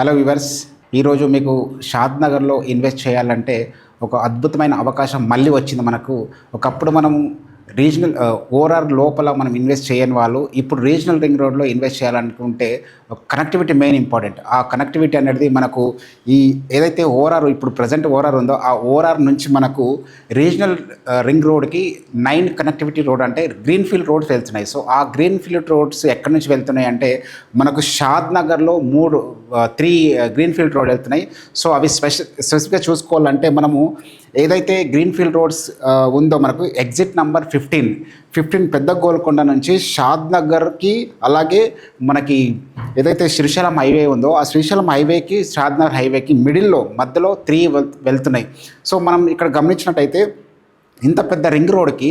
Hello viewers, ఈరోజు మీకు షాద్ నగర్లో ఇన్వెస్ట్ చేయాలంటే ఒక అద్భుతమైన అవకాశం మళ్ళీ వచ్చింది మనకు. ఒకప్పుడు మనం రీజనల్ ఓఆర్ఆర్ లోపల మనం ఇన్వెస్ట్ చేయని వాళ్ళు ఇప్పుడు రీజనల్ రింగ్ రోడ్లో ఇన్వెస్ట్ చేయాలనుకుంటే కనెక్టివిటీ మెయిన్ ఇంపార్టెంట్. ఆ కనెక్టివిటీ అనేది మనకు ఈ ఏదైతే ఓఆర్ఆర్ ఇప్పుడు ప్రజెంట్ ఓఆర్ఆర్ ఉందో ఆ ఓఆర్ఆర్ నుంచి మనకు రీజనల్ రింగ్ రోడ్కి 9 కనెక్టివిటీ రోడ్ అంటే గ్రీన్ఫీల్డ్ రోడ్స్ వెళ్తున్నాయి. సో ఆ గ్రీన్ఫీల్డ్ రోడ్స్ ఎక్కడి నుంచి వెళ్తున్నాయి అంటే మనకు షాద్ నగర్లో 3 గ్రీన్ఫీల్డ్ రోడ్ వెళ్తున్నాయి. సో అవి స్పెసిఫిక్గా చూసుకోవాలంటే మనము ఏదైతే గ్రీన్ఫీల్డ్ రోడ్స్ ఉందో మనకు ఎగ్జిట్ నంబర్ 15 పెద్ద గోల్కొండ నుంచి షాద్ నగర్కి, అలాగే మనకి ఏదైతే శ్రీశైలం హైవే ఉందో ఆ శ్రీశైలం హైవేకి షాద్ నగర్ హైవేకి మధ్యలో 3 వెళ్తున్నాయి. సో మనం ఇక్కడ గమనించినట్టయితే ఇంత పెద్ద రింగ్ రోడ్కి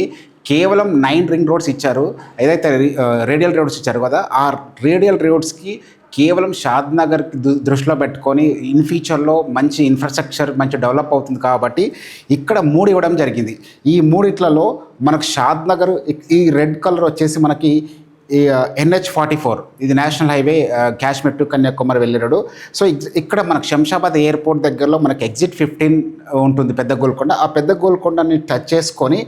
కేవలం 9 రింగ్ రోడ్స్ ఇచ్చారు. ఏదైతే రేడియల్ రోడ్స్ ఇచ్చారు కదా, ఆ రేడియల్ రోడ్స్కి కేవలం షాద్ నగర్కి దృష్టిలో పెట్టుకొని ఇన్ ఫ్యూచర్లో మంచి ఇన్ఫ్రాస్ట్రక్చర్ మంచి డెవలప్ అవుతుంది కాబట్టి ఇక్కడ 3 ఇవ్వడం జరిగింది. ఈ 3 మనకు షాద్ నగర్ ఈ రెడ్ కలర్ వచ్చేసి మనకి ఈ NH44 ఇది national highway Kashmir to Kanyakumari వెళ్ళాడు. సో ఇక్కడ మనకు శంషాబాద్ ఎయిర్పోర్ట్ దగ్గరలో మనకు ఎగ్జిట్ 15 ఉంటుంది పెద్ద గోల్కొండ. ఆ పెద్ద గోల్కొండని టచ్ చేసుకొని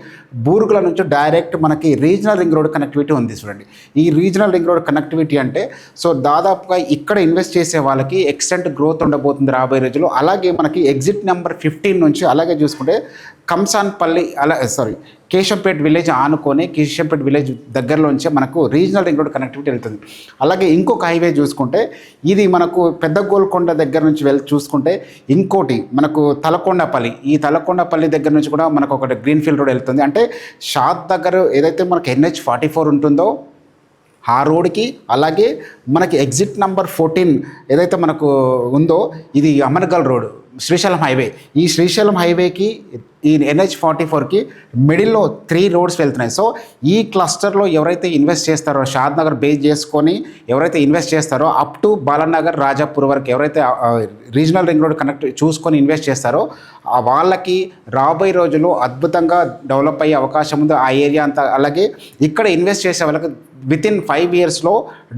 బూరుగుల నుంచి డైరెక్ట్ మనకి రీజనల్ రింగ్ రోడ్ కనెక్టివిటీ ఉంది. చూడండి, ఈ రీజనల్ రింగ్ రోడ్ కనెక్టివిటీ అంటే సో దాదాపుగా ఇక్కడ ఇన్వెస్ట్ చేసే వాళ్ళకి ఎక్స్టెంట్ గ్రోత్ ఉండబోతుంది రాబోయే రోజుల్లో. అలాగే మనకి ఎగ్జిట్ నెంబర్ 15 నుంచి అలాగే చూసుకుంటే కంసాన్పల్లి కేశంపేట్ విలేజ్ ఆనుకొని కేశంపేట్ విలేజ్ దగ్గరలోంచే మనకు రీజనల్ రింగ్ రోడ్ కనెక్టివిటీ వెళ్తుంది. అలాగే ఇంకొక హైవే చూసుకుంటే ఇది మనకు పెద్ద గోల్కొండ దగ్గర నుంచి చూసుకుంటే ఇంకోటి మనకు తలకొండపల్లి, ఈ తలకొండపల్లి దగ్గర నుంచి కూడా మనకు ఒకటి గ్రీన్ఫీల్డ్ రోడ్ వెళ్తుంది. అంటే షాద్ దగ్గర ఏదైతే మనకు NH44 ఉంటుందో ఆ రోడ్కి, అలాగే మనకి ఎగ్జిట్ నంబర్ 14 ఏదైతే మనకు ఉందో ఇది అమర్గల్ రోడ్ శ్రీశైలం హైవే. ఈ శ్రీశైలం హైవేకి ఈ NH44కి మిడిల్లో 3 రోడ్స్ వెళ్తున్నాయి. సో ఈ క్లస్టర్లో ఎవరైతే ఇన్వెస్ట్ చేస్తారో షాద్ నగర్ బేస్ చేసుకొని ఎవరైతే ఇన్వెస్ట్ చేస్తారో అప్ టు బాలానగర్ రాజాపూర్ వరకు ఎవరైతే రీజనల్ రింగ్ రోడ్ కనెక్ట్ చూసుకొని ఇన్వెస్ట్ చేస్తారో వాళ్ళకి రాబోయే రోజుల్లో అద్భుతంగా డెవలప్ అయ్యే అవకాశం ఉంది ఆ ఏరియా అంతా. అలాగే ఇక్కడ ఇన్వెస్ట్ చేసే వాళ్ళకి వితిన్ 5 ఇయర్స్లో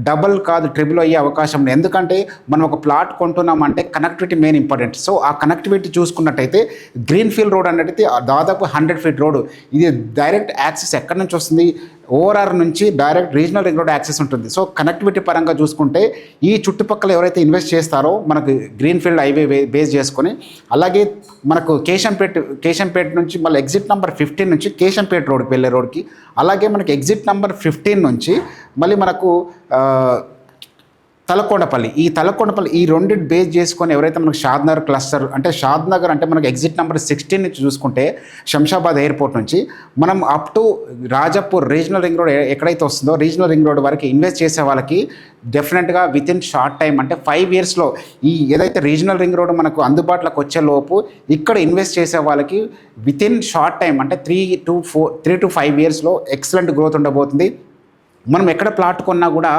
డబుల్ కాదు ట్రిపుల్ అయ్యే అవకాశం ఉంది. ఎందుకంటే మనం ఒక ప్లాట్ కొంటున్నామంటే కనెక్టివిటీ మెయిన్ ఇంపార్టెంట్. సో ఆ కనెక్టివిటీ చూసుకున్నట్టయితే గ్రీన్ఫీల్డ్ రోడ్ అనేది దాదాపు 100 ఫీట్ రోడ్. ఇది డైరెక్ట్ యాక్సెస్ ఎక్కడి నుంచి వస్తుంది, ఓఆర్ఆర్ నుంచి direct regional ring road access ఉంటుంది. సో కనెక్టివిటీ పరంగా చూసుకుంటే ఈ చుట్టుపక్కల ఎవరైతే ఇన్వెస్ట్ చేస్తారో మనకు గ్రీన్ఫీల్డ్ హైవే బేస్ చేసుకొని, అలాగే మనకు కేశంపేట్ నుంచి మళ్ళీ ఎగ్జిట్ నెంబర్ 15 నుంచి కేశంపేట్ రోడ్కి వెళ్ళే రోడ్కి, అలాగే మనకి ఎగ్జిట్ నెంబర్ 15 నుంచి మళ్ళీ మనకు తలకొండపల్లి, ఈ తలకొండపల్లి ఈ రెండింటి బేస్ చేసుకొని ఎవరైతే మనకు షాద్ నగర్ క్లస్టర్ అంటే షాద్ నగర్ అంటే మనకు ఎగ్జిట్ నెంబర్ 16 నుంచి చూసుకుంటే శంషాబాద్ ఎయిర్పోర్ట్ నుంచి మనం up to Rajapur regional ring road ఎక్కడైతే వస్తుందో రీజనల్ రింగ్ రోడ్ వరకు ఇన్వెస్ట్ చేసే వాళ్ళకి డెఫినెట్గా వితిన్ షార్ట్ టైం అంటే 5 ఇయర్స్లో ఈ ఏదైతే రీజనల్ రింగ్ రోడ్ మనకు అందుబాటులోకి వచ్చే లోపు ఇక్కడ ఇన్వెస్ట్ చేసే వాళ్ళకి వితిన్ షార్ట్ టైం అంటే 3 to 5 ఇయర్స్లో ఎక్సలెంట్ గ్రోత్ ఉండబోతుంది. మనం ఎక్కడ ప్లాట్ కొన్నా కూడా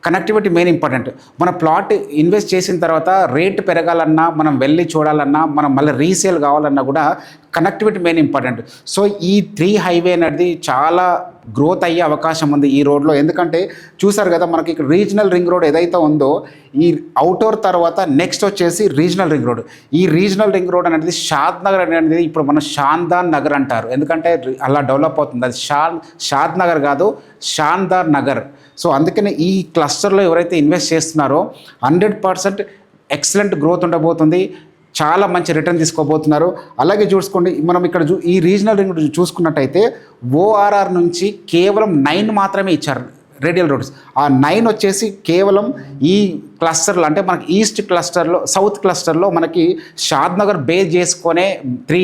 కనెక్టివిటీ మెయిన్ ఇంపార్టెంట్. మన ప్లాట్ ఇన్వెస్ట్ చేసిన తర్వాత రేట్ పెరగాలన్నా, మనం వెళ్ళి చూడాలన్నా, మనం మళ్ళీ రీసేల్ కావాలన్నా కూడా కనెక్టివిటీ మెయిన్ ఇంపార్టెంట్. సో ఈ 3 హైవే అనేది చాలా గ్రోత్ అయ్యే అవకాశం ఉంది ఈ రోడ్లో. ఎందుకంటే చూసారు కదా మనకి ఇక్కడ రీజనల్ రింగ్ రోడ్ ఏదైతే ఉందో ఈ అవుటర్ తర్వాత నెక్స్ట్ వచ్చేసి రీజనల్ రింగ్ రోడ్. ఈ రీజనల్ రింగ్ రోడ్ అనేది షాద్ నగర్ అనేది ఇప్పుడు మనం షాన్దార్ నగర్ అంటారు. ఎందుకంటే అలా డెవలప్ అవుతుంది. అది షాద్ నగర్ కాదు, షాన్దార్ నగర్. సో అందుకనే ఈ క్లస్టర్లో ఎవరైతే ఇన్వెస్ట్ చేస్తున్నారో 100% ఎక్సలెంట్ గ్రోత్ ఉండబోతుంది, చాలా మంచి రిటర్న్ తీసుకోబోతున్నారు. అలాగే చూసుకోండి, మనం ఇక్కడ ఈ రీజనల్ రింగ్ చూసుకున్నట్టయితే ఓఆర్ఆర్ నుంచి కేవలం 9 మాత్రమే ఇచ్చారు రేడియల్ రోడ్స్. ఆ 9 వచ్చేసి కేవలం ఈ క్లస్టర్లో అంటే మనకి ఈస్ట్ క్లస్టర్లో సౌత్ క్లస్టర్లో మనకి షాద్ నగర్ బేస్ చేసుకొనే 3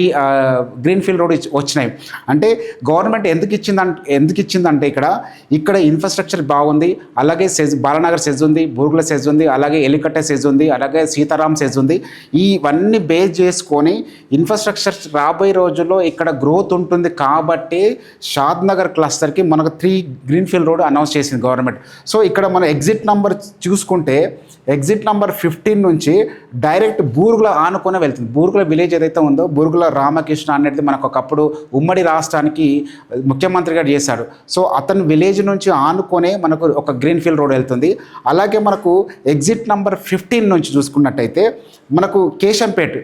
గ్రీన్ఫీల్డ్ రోడ్ వచ్చినాయి. అంటే గవర్నమెంట్ ఎందుకు ఇచ్చిందంటే ఇక్కడ ఇన్ఫ్రాస్ట్రక్చర్ బాగుంది, అలాగే బాలానగర్ సెజ్ ఉంది, బూర్గుల సెజ్ ఉంది, అలాగే ఎలికట్ట సెజ్ ఉంది, అలాగే సీతారాం సెజ్ ఉంది. ఇవన్నీ బేస్ చేసుకొని ఇన్ఫ్రాస్ట్రక్చర్ రాబోయే రోజుల్లో ఇక్కడ గ్రోత్ ఉంటుంది కాబట్టి షాద్ నగర్ క్లస్టర్కి మనకు 3 గ్రీన్ఫీల్డ్ రోడ్ అనౌన్స్ చేసింది గవర్నమెంట్. సో ఇక్కడ మన ఎగ్జిట్ నెంబర్ చూసుకుంటే ఎగ్జిట్ నెంబర్ 15 నుంచి డైరెక్ట్ బూరుగుల ఆనుకొని వెళ్తుంది. బూరుగుల విలేజ్ ఏదైతే ఉందో, బూరుగుల రామకృష్ణ అనేది మనకు ఒకప్పుడు ఉమ్మడి రాష్ట్రానికి ముఖ్యమంత్రిగా చేశాడు. సో అతని విలేజ్ నుంచి ఆనుకొనే మనకు ఒక గ్రీన్ఫీల్డ్ రోడ్ వెళ్తుంది. అలాగే మనకు ఎగ్జిట్ నెంబర్ 15 నుంచి చూసుకున్నట్టయితే మనకు కేశంపేట్,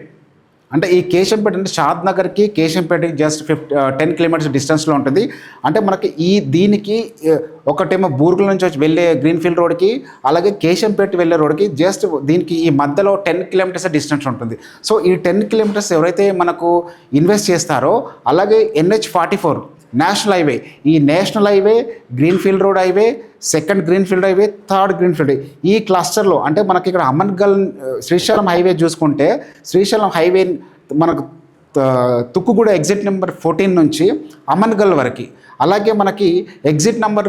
అంటే ఈ కేశంపేట అంటే షాద్ నగర్కి కేశంపేటకి జస్ట్ 10 కిలోమీటర్స్ డిస్టెన్స్లో ఉంటుంది. అంటే మనకి దీనికి ఒకటేమో బూర్గుల నుంచి వచ్చి వెళ్ళే గ్రీన్ఫీల్డ్ రోడ్కి, అలాగే కేశంపేట వెళ్ళే రోడ్కి జస్ట్ దీనికి ఈ మధ్యలో 10 కిలోమీటర్స్ డిస్టెన్స్ ఉంటుంది. సో ఈ 10 కిలోమీటర్స్ ఎవరైతే మనకు ఇన్వెస్ట్ చేస్తారో, అలాగే NH-44 నేషనల్ హైవే, ఈ national highway, greenfield road highway, second greenfield highway, third greenfield, ఈ క్లస్టర్లో అంటే మనకి ఇక్కడ అమన్గల్ శ్రీశైలం హైవే చూసుకుంటే, శ్రీశైలం హైవే మనకు తుక్కుగూడ ఎగ్జిట్ నెంబర్ 14 నుంచి అమన్గల్ వరకు, అలాగే మనకి ఎగ్జిట్ నెంబర్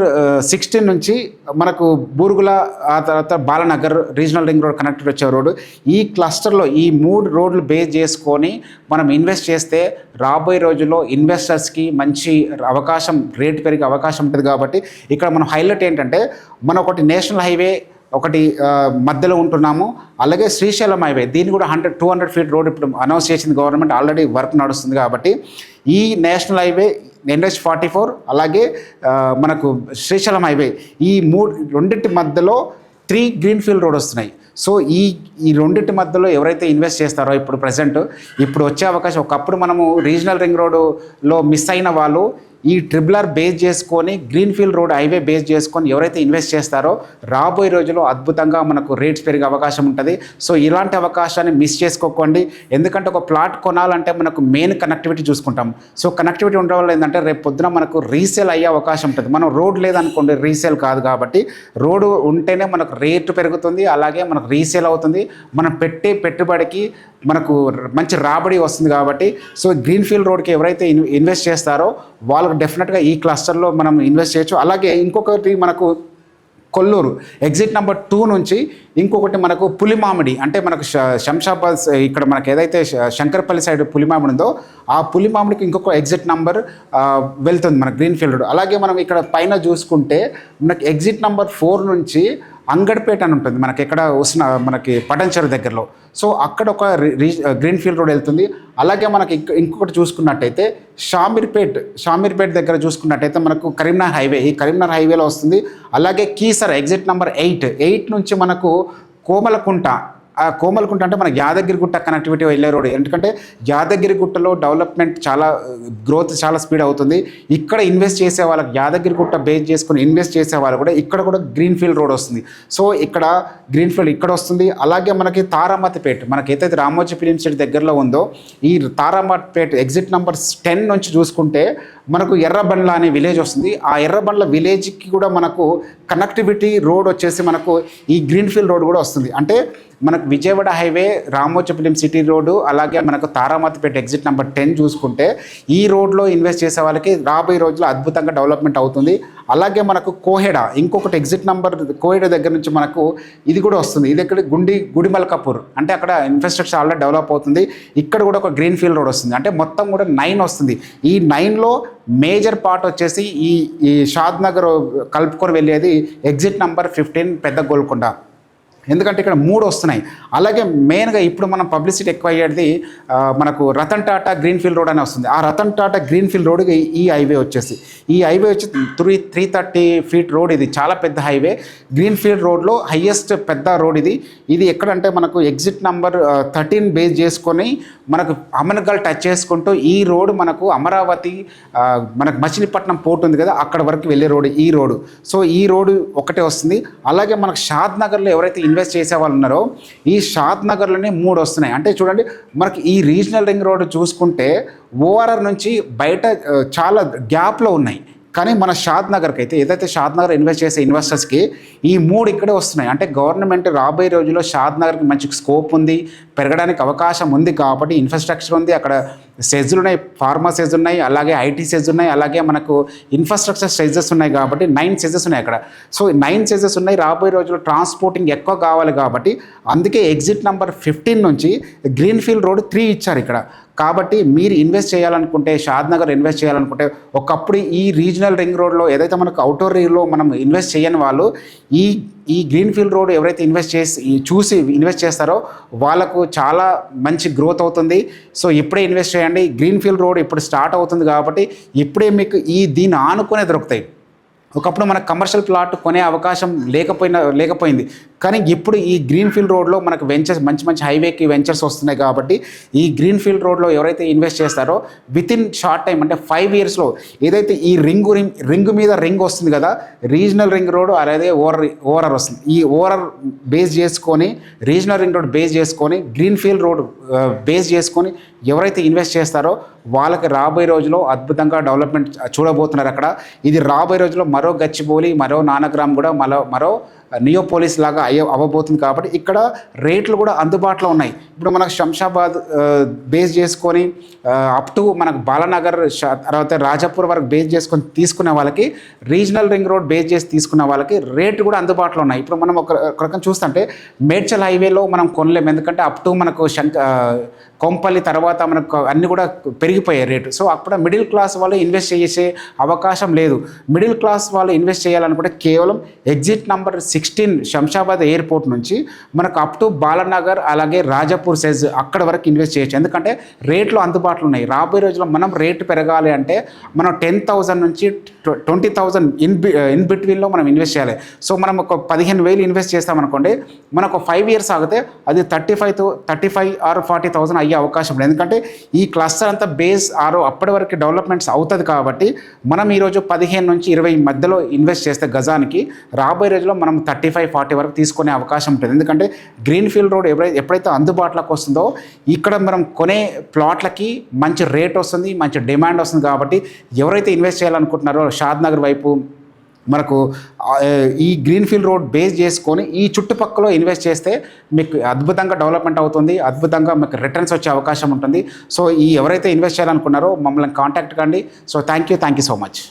16 నుంచి మనకు బూరుగుల, ఆ తర్వాత Balanagar regional ring road connected వచ్చే రోడ్డు, ఈ క్లస్టర్లో ఈ 3 రోడ్లు బేస్ చేసుకొని మనం ఇన్వెస్ట్ చేస్తే రాబోయే రోజుల్లో ఇన్వెస్టర్స్కి మంచి అవకాశం, రేట్ పెరిగే అవకాశం ఉంటుంది. కాబట్టి ఇక్కడ మనం హైలైట్ ఏంటంటే, మనం ఒకటి నేషనల్ హైవే ఒకటి మధ్యలో ఉంటున్నాము, అలాగే శ్రీశైలం హైవే, దీన్ని కూడా 200 ఫీట్ రోడ్ ఇప్పుడు అనౌన్స్ చేసింది గవర్నమెంట్, ఆల్రెడీ వర్క్ నడుస్తుంది. కాబట్టి ఈ నేషనల్ హైవే, NH-44, అలాగే మనకు శ్రీశైలం హైవే, ఈ రెండింటి మధ్యలో 3 గ్రీన్ఫీల్డ్ రోడ్ వస్తున్నాయి. సో ఈ రెండింటి మధ్యలో ఎవరైతే ఇన్వెస్ట్ చేస్తారో ఇప్పుడు వచ్చే అవకాశం, ఒకప్పుడు మనము రీజనల్ రింగ్ రోడ్లో మిస్ అయిన వాళ్ళు ఈ RRR బేస్ చేసుకొని, గ్రీన్ఫీల్డ్ రోడ్ హైవే బేస్ చేసుకొని ఎవరైతే ఇన్వెస్ట్ చేస్తారో రాబోయే రోజుల్లో అద్భుతంగా మనకు రేట్స్ పెరిగే అవకాశం ఉంటుంది. సో ఇలాంటి అవకాశాన్ని మిస్ చేసుకోకండి. ఎందుకంటే ఒక ప్లాట్ కొనాలంటే మనకు మెయిన్ కనెక్టివిటీ చూసుకుంటాం. సో కనెక్టివిటీ ఉండడం వల్ల ఏంటంటే రేపు పొద్దున మనకు రీసేల్ అయ్యే అవకాశం ఉంటుంది. మనం రోడ్ లేదనుకోండి, రీసేల్ కాదు. కాబట్టి రోడ్డు ఉంటేనే మనకు రేటు పెరుగుతుంది, అలాగే మనకు రీసేల్ అవుతుంది, మనం పెట్టే పెట్టుబడికి మనకు మంచి రాబడి వస్తుంది. కాబట్టి సో గ్రీన్ఫీల్డ్ రోడ్కి ఎవరైతే ఇన్వెస్ట్ చేస్తారో వాళ్ళకు డెఫినెట్గా ఈ క్లస్టర్లో మనం ఇన్వెస్ట్ చేయొచ్చు. అలాగే ఇంకొకటి మనకు కొల్లూరు ఎగ్జిట్ నెంబర్ 2 నుంచి ఇంకొకటి మనకు పులిమామిడి, అంటే మనకు శంషాబాద్ ఇక్కడ మనకు ఏదైతే శంకర్పల్లి సైడ్ పులిమామిడి ఉందో, ఆ పులిమామిడికి ఇంకొక ఎగ్జిట్ నెంబర్ వెళ్తుంది మన గ్రీన్ఫీల్డ్ రోడ్. అలాగే మనం ఇక్కడ పైన చూసుకుంటే మనకి ఎగ్జిట్ నెంబర్ 4 నుంచి అంగడ్పేట అని ఉంటుంది, మనకి ఎక్కడ మనకి పటంచెరు దగ్గరలో. సో అక్కడ ఒక గ్రీన్ఫీల్డ్ రోడ్ వెళ్తుంది. అలాగే మనకి ఇంకొకటి చూసుకున్నట్టయితే షామీర్పేట్ దగ్గర చూసుకున్నట్టయితే మనకు కరీంనగర్ హైవే, ఈ కరీంనగర్ హైవేలో వస్తుంది. అలాగే కీసర ఎగ్జిట్ నెంబర్ 8 నుంచి మనకు కోమలకుంట, ఆ కోమలకుంట అంటే మనకి యాదగిరిగుట్ట కనెక్టివిటీ వెళ్ళే రోడ్. ఎందుకంటే యాదగిరిగుట్టలో డెవలప్మెంట్ గ్రోత్ చాలా స్పీడ్ అవుతుంది. ఇక్కడ ఇన్వెస్ట్ చేసే వాళ్ళకి, యాదగిరిగుట్ట బేస్ చేసుకుని ఇన్వెస్ట్ చేసే వాళ్ళు కూడా ఇక్కడ కూడా గ్రీన్ఫీల్డ్ రోడ్ వస్తుంది. సో ఇక్కడ గ్రీన్ఫీల్డ్ ఇక్కడ వస్తుంది. అలాగే మనకి తారామతిపేట, మనకి ఏదైతే రామోజీ ఫిలిం సిటీ దగ్గరలో ఉందో, ఈ తారామతిపేట ఎగ్జిట్ నెంబర్ 10 నుంచి చూసుకుంటే మనకు ఎర్రబండ్ల అనే విలేజ్ వస్తుంది. ఆ ఎర్రబండ్ల విలేజ్కి కూడా మనకు కనెక్టివిటీ రోడ్ వచ్చేసి మనకు ఈ గ్రీన్ఫీల్డ్ రోడ్ కూడా వస్తుంది. అంటే మనకు Vijayawada highway, Ramoji film city road, అలాగే మనకు తారామతిపేట ఎగ్జిట్ నెంబర్ 10 చూసుకుంటే ఈ రోడ్లో ఇన్వెస్ట్ చేసే వాళ్ళకి రాబోయే రోజుల్లో అద్భుతంగా డెవలప్మెంట్ అవుతుంది. అలాగే మనకు కోహెడ, ఇంకొకటి ఎగ్జిట్ నెంబర్ కోహెడ దగ్గర నుంచి మనకు ఇది కూడా వస్తుంది. ఇది ఇక్కడ గుడిమల్కాపూర్, అంటే అక్కడ ఇన్ఫ్రాస్ట్రక్చర్ ఆల్రెడీ డెవలప్ అవుతుంది. ఇక్కడ కూడా ఒక గ్రీన్ఫీల్డ్ రోడ్ వస్తుంది. అంటే మొత్తం కూడా 9 వస్తుంది. ఈ 9లో మేజర్ పార్ట్ వచ్చేసి ఈ షాద్ నగర్ కలుపుకొని వెళ్ళేది ఎగ్జిట్ నెంబర్ 15 పెద్ద గోల్కొండ. ఎందుకంటే ఇక్కడ 3 వస్తున్నాయి. అలాగే మెయిన్గా ఇప్పుడు మనం పబ్లిసిటీ ఎక్కువ అయ్యేది మనకు రతన్ టాటా గ్రీన్ఫీల్డ్ రోడ్ అని వస్తుంది. ఆ రతన్ టాటా గ్రీన్ఫీల్డ్ రోడ్కి ఈ హైవే వచ్చేసి 330 ఫీట్ రోడ్. ఇది చాలా పెద్ద హైవే. గ్రీన్ఫీల్డ్ రోడ్లో హైయెస్ట్ పెద్ద రోడ్ ఇది. ఇది ఎక్కడంటే మనకు ఎగ్జిట్ నెంబర్ 13 బేస్ చేసుకొని మనకు అమన్గల్ టచ్ చేసుకుంటూ ఈ రోడ్ మనకు అమరావతి, మనకు మచిలీపట్నం పోర్ట్ ఉంది కదా, అక్కడ వరకు వెళ్ళే రోడ్ ఈ రోడ్డు. సో ఈ రోడ్డు ఒకటే వస్తుంది. అలాగే మనకు షాద్ నగర్లో ఎవరైతే ఇన్వెస్ట్ చేసే వాళ్ళు ఉన్నారో, ఈ షాద్ నగర్లోనే 3 వస్తున్నాయి. అంటే చూడండి, మనకి ఈ రీజనల్ రింగ్ రోడ్ చూసుకుంటే ORR నుంచి బయట చాలా గ్యాప్లో ఉన్నాయి. కానీ మన షాద్ నగర్కి అయితే, ఏదైతే షాద్ నగర్ ఇన్వెస్ట్ చేసే ఇన్వెస్టర్స్కి ఈ 3 ఇక్కడే వస్తున్నాయి. అంటే గవర్నమెంట్ రాబోయే రోజుల్లో షాద్ నగర్కి మంచి స్కోప్ ఉంది, పెరగడానికి అవకాశం ఉంది. కాబట్టి ఇన్ఫ్రాస్ట్రక్చర్ ఉంది, అక్కడ సెజ్లు ఉన్నాయి, ఫార్మా సెజ్ ఉన్నాయి, అలాగే ఐటీ సెజ్ ఉన్నాయి, అలాగే మనకు ఇన్ఫ్రాస్ట్రక్చర్ సెజెస్ ఉన్నాయి కాబట్టి 9 సెజెస్ ఉన్నాయి అక్కడ. సో 9 సెజెస్ ఉన్నాయి. రాబోయే రోజుల్లో ట్రాన్స్పోర్టింగ్ ఎక్కువ కావాలి కాబట్టి అందుకే ఎగ్జిట్ నెంబర్ 15 నుంచి గ్రీన్ఫీల్డ్ రోడ్ 3 ఇచ్చారు ఇక్కడ. కాబట్టి మీరు ఇన్వెస్ట్ చేయాలనుకుంటే, షాద్నగర్ ఇన్వెస్ట్ చేయాలనుకుంటే, ఒకప్పుడు ఈ రీజనల్ రింగ్ రోడ్లో ఏదైతే మనకు అవుటర్ రింగ్లో మనం ఇన్వెస్ట్ చేయని వాళ్ళు ఈ గ్రీన్ఫీల్డ్ రోడ్ ఎవరైతే చూసి ఇన్వెస్ట్ చేస్తారో వాళ్ళకు చాలా మంచి గ్రోత్ అవుతుంది. సో ఇప్పుడే ఇన్వెస్ట్ చేయండి. గ్రీన్ఫీల్డ్ రోడ్ ఇప్పుడు స్టార్ట్ అవుతుంది కాబట్టి ఇప్పుడే మీకు దీన్ని ఆనుకునే దొరుకుతాయి. ఒకప్పుడు మనకు కమర్షియల్ ప్లాట్ కొనే అవకాశం లేకపోయింది, కానీ ఇప్పుడు ఈ గ్రీన్ఫీల్డ్ రోడ్లో మనకు వెంచర్స్ మంచి హైవేకి వెంచర్స్ వస్తున్నాయి కాబట్టి ఈ గ్రీన్ఫీల్డ్ రోడ్లో ఎవరైతే ఇన్వెస్ట్ చేస్తారో వితిన్ షార్ట్ టైం అంటే 5 ఇయర్స్లో ఏదైతే ఈ రింగ్ మీద రింగ్ వస్తుంది కదా, రీజనల్ రింగ్ రోడ్ అలాగే ఓఆర్ఆర్ వస్తుంది. ఈ ఓఆర్ఆర్ బేస్ చేసుకొని, రీజనల్ రింగ్ రోడ్ బేస్ చేసుకొని, గ్రీన్ఫీల్డ్ రోడ్ బేస్ చేసుకొని ఎవరైతే ఇన్వెస్ట్ చేస్తారో వాళ్ళకి రాబోయే రోజుల్లో అద్భుతంగా డెవలప్మెంట్ చూడబోతున్నారు అక్కడ. ఇది రాబోయే రోజుల్లో మరో గచ్చిబౌలి, మరో నానక్రామ్ కూడా మరో నియోపోలిస్ లాగా అవ్వబోతుంది కాబట్టి ఇక్కడ రేట్లు కూడా అందుబాటులో ఉన్నాయి. ఇప్పుడు మనకు శంషాబాద్ బేస్ చేసుకొని అప్ టు మనకు బాలానగర్ తర్వాత రాజాపూర్ వరకు బేస్ చేసుకొని తీసుకునే వాళ్ళకి, రీజనల్ రింగ్ రోడ్ బేస్ చేసి తీసుకునే వాళ్ళకి రేట్లు కూడా అందుబాటులో ఉన్నాయి. ఇప్పుడు మనం ఒక రకం చూస్తుంటే మేడ్చల్ హైవేలో మనం కొనలేము, ఎందుకంటే అప్ టు మనకు కొంపల్లి తర్వాత మనకు అన్నీ కూడా పెరిగిపోయాయి రేటు. సో అప్పుడు మిడిల్ క్లాస్ వాళ్ళు ఇన్వెస్ట్ చేసే అవకాశం లేదు. మిడిల్ క్లాస్ వాళ్ళు ఇన్వెస్ట్ చేయాలనుకుంటే కేవలం ఎగ్జిట్ నెంబర్ 16 శంషాబాద్ ఎయిర్పోర్ట్ నుంచి మనకు అప్ టు బాలానగర్ అలాగే రాజాపూర్ సెజ్ అక్కడ వరకు ఇన్వెస్ట్ చేయొచ్చు, ఎందుకంటే రేట్లు అందుబాటులో ఉన్నాయి. రాబోయే రోజుల్లో మనం రేటు పెరగాలి అంటే మనం 10,000 నుంచి 20,000 ఇన్ బిట్వీన్లో మనం ఇన్వెస్ట్ చేయాలి. సో మనం ఒక 15,000 ఇన్వెస్ట్ చేస్తామనుకోండి, మనకు 5 ఇయర్స్ ఆగితే అది 35 or 40,000 అయ్యే అవకాశం ఉంది. ఎందుకంటే ఈ క్లస్టర్ అంతా బేస్ అప్పటి వరకు డెవలప్మెంట్స్ అవుతుంది కాబట్టి మనం ఈరోజు 15 నుంచి 20 మధ్యలో ఇన్వెస్ట్ చేస్తే గజానికి రాబోయే రోజుల్లో మనం 35-40 వరకు తీసుకునే అవకాశం ఉంటుంది. ఎందుకంటే గ్రీన్ఫీల్డ్ రోడ్ ఎప్పుడైతే అందుబాటులోకి వస్తుందో ఇక్కడ మనం కొనే ప్లాట్లకి మంచి రేట్ వస్తుంది, మంచి డిమాండ్ వస్తుంది. కాబట్టి ఎవరైతే ఇన్వెస్ట్ చేయాలనుకుంటున్నారో షాద్నగర్ వైపు మనకు ఈ గ్రీన్ఫీల్డ్ రోడ్ బేస్ చేసుకొని ఈ చుట్టుపక్కల ఇన్వెస్ట్ చేస్తే మీకు అద్భుతంగా డెవలప్మెంట్ అవుతుంది, అద్భుతంగా మీకు రిటర్న్స్ వచ్చే అవకాశం ఉంటుంది. సో ఎవరైతే ఇన్వెస్ట్ చేయాలనుకున్నారో మమ్మల్ని కాంటాక్ట్ కండి. So thank you so much.